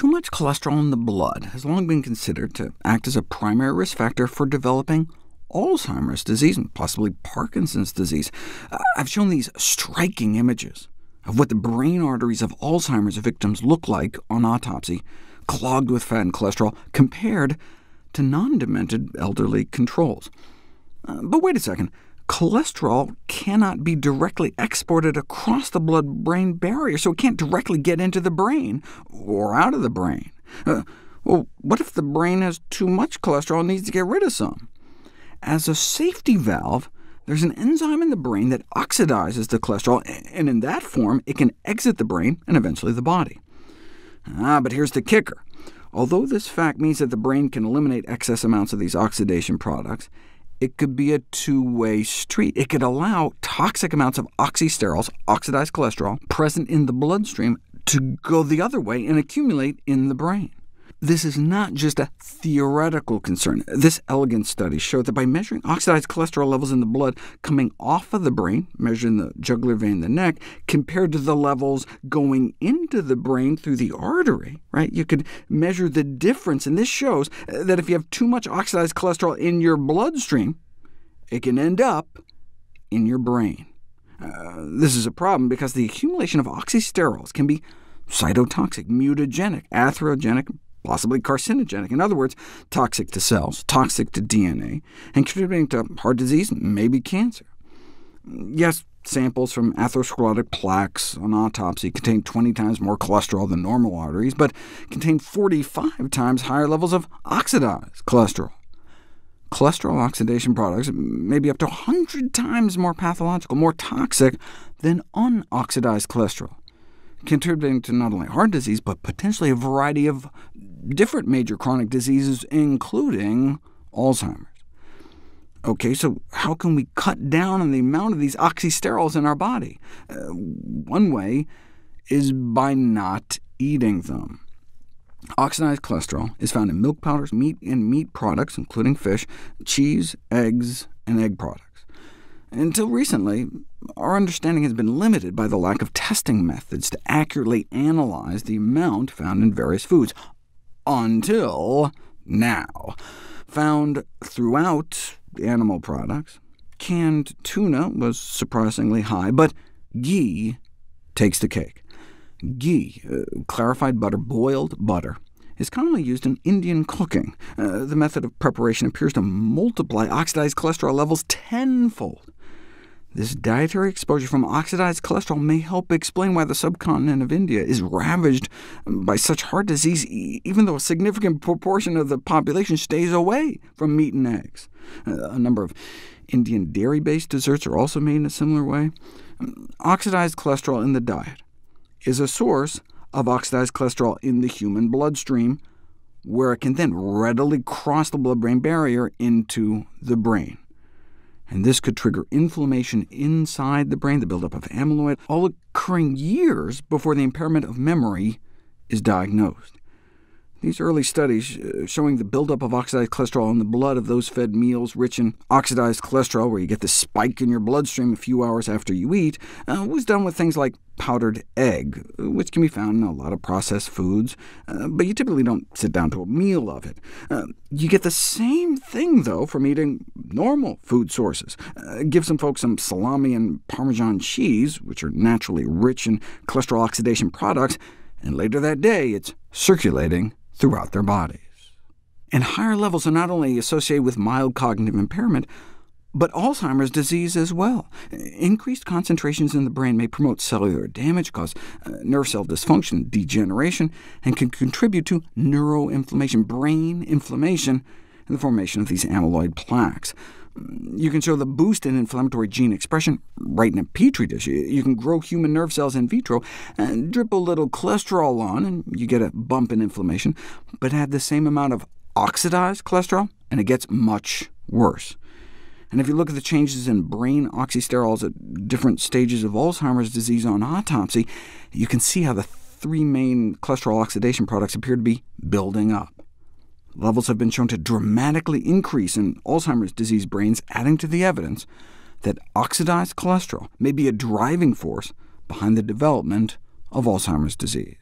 Too much cholesterol in the blood has long been considered to act as a primary risk factor for developing Alzheimer's disease and possibly Parkinson's disease. I've shown these striking images of what the brain arteries of Alzheimer's victims look like on autopsy, clogged with fat and cholesterol, compared to non-demented elderly controls. But wait a second. Cholesterol cannot be directly exported across the blood-brain barrier, so it can't directly get into the brain or out of the brain. Well, what if the brain has too much cholesterol and needs to get rid of some? As a safety valve, there's an enzyme in the brain that oxidizes the cholesterol, and in that form it can exit the brain and eventually the body. But here's the kicker. Although this fact means that the brain can eliminate excess amounts of these oxidation products, it could be a two-way street. It could allow toxic amounts of oxysterols, oxidized cholesterol, present in the bloodstream to go the other way and accumulate in the brain. This is not just a theoretical concern. This elegant study showed that by measuring oxidized cholesterol levels in the blood coming off of the brain, measured in the jugular vein in the neck, compared to the levels going into the brain through the artery, you could measure the difference, and this shows that if you have too much oxidized cholesterol in your bloodstream, it can end up in your brain. This is a problem because the accumulation of oxysterols can be cytotoxic, mutagenic, atherogenic, possibly carcinogenic. In other words, toxic to cells, toxic to DNA, and contributing to heart disease, maybe cancer. Yes, samples from atherosclerotic plaques on autopsy contain 20 times more cholesterol than normal arteries, but contain 45 times higher levels of oxidized cholesterol. Cholesterol oxidation products may be up to 100 times more pathological, more toxic than unoxidized cholesterol, contributing to not only heart disease, but potentially a variety of different major chronic diseases, including Alzheimer's. OK, so how can we cut down on the amount of these oxysterols in our body? One way is by not eating them. Oxidized cholesterol is found in milk powders, meat, and meat products, including fish, cheese, eggs, and egg products. Until recently, our understanding has been limited by the lack of testing methods to accurately analyze the amount found in various foods, until now. Found throughout animal products, canned tuna was surprisingly high, but ghee takes the cake. Ghee, clarified butter, boiled butter, is commonly used in Indian cooking. The method of preparation appears to multiply oxidized cholesterol levels tenfold. This dietary exposure from oxidized cholesterol may help explain why the subcontinent of India is ravaged by such heart disease, even though a significant proportion of the population stays away from meat and eggs. A number of Indian dairy-based desserts are also made in a similar way. Oxidized cholesterol in the diet is a source of oxidized cholesterol in the human bloodstream, where it can then readily cross the blood-brain barrier into the brain. And this could trigger inflammation inside the brain, the buildup of amyloid, all occurring years before the impairment of memory is diagnosed. These early studies showing the buildup of oxidized cholesterol in the blood of those fed meals rich in oxidized cholesterol, where you get this spike in your bloodstream a few hours after you eat, was done with things like powdered egg, which can be found in a lot of processed foods, but you typically don't sit down to a meal of it. You get the same thing, though, from eating normal food sources. Give some folks some salami and Parmesan cheese, which are naturally rich in cholesterol oxidation products, and later that day it's circulating throughout their bodies. And higher levels are not only associated with mild cognitive impairment, but Alzheimer's disease as well. Increased concentrations in the brain may promote cellular damage, cause nerve cell dysfunction, degeneration, and can contribute to neuroinflammation, brain inflammation, and the formation of these amyloid plaques. You can show the boost in inflammatory gene expression right in a petri dish. You can grow human nerve cells in vitro, and drip a little cholesterol on, and you get a bump in inflammation, but add the same amount of oxidized cholesterol, and it gets much worse. And if you look at the changes in brain oxysterols at different stages of Alzheimer's disease on autopsy, you can see how the three main cholesterol oxidation products appear to be building up. Levels have been shown to dramatically increase in Alzheimer's disease brains, adding to the evidence that oxidized cholesterol may be a driving force behind the development of Alzheimer's disease.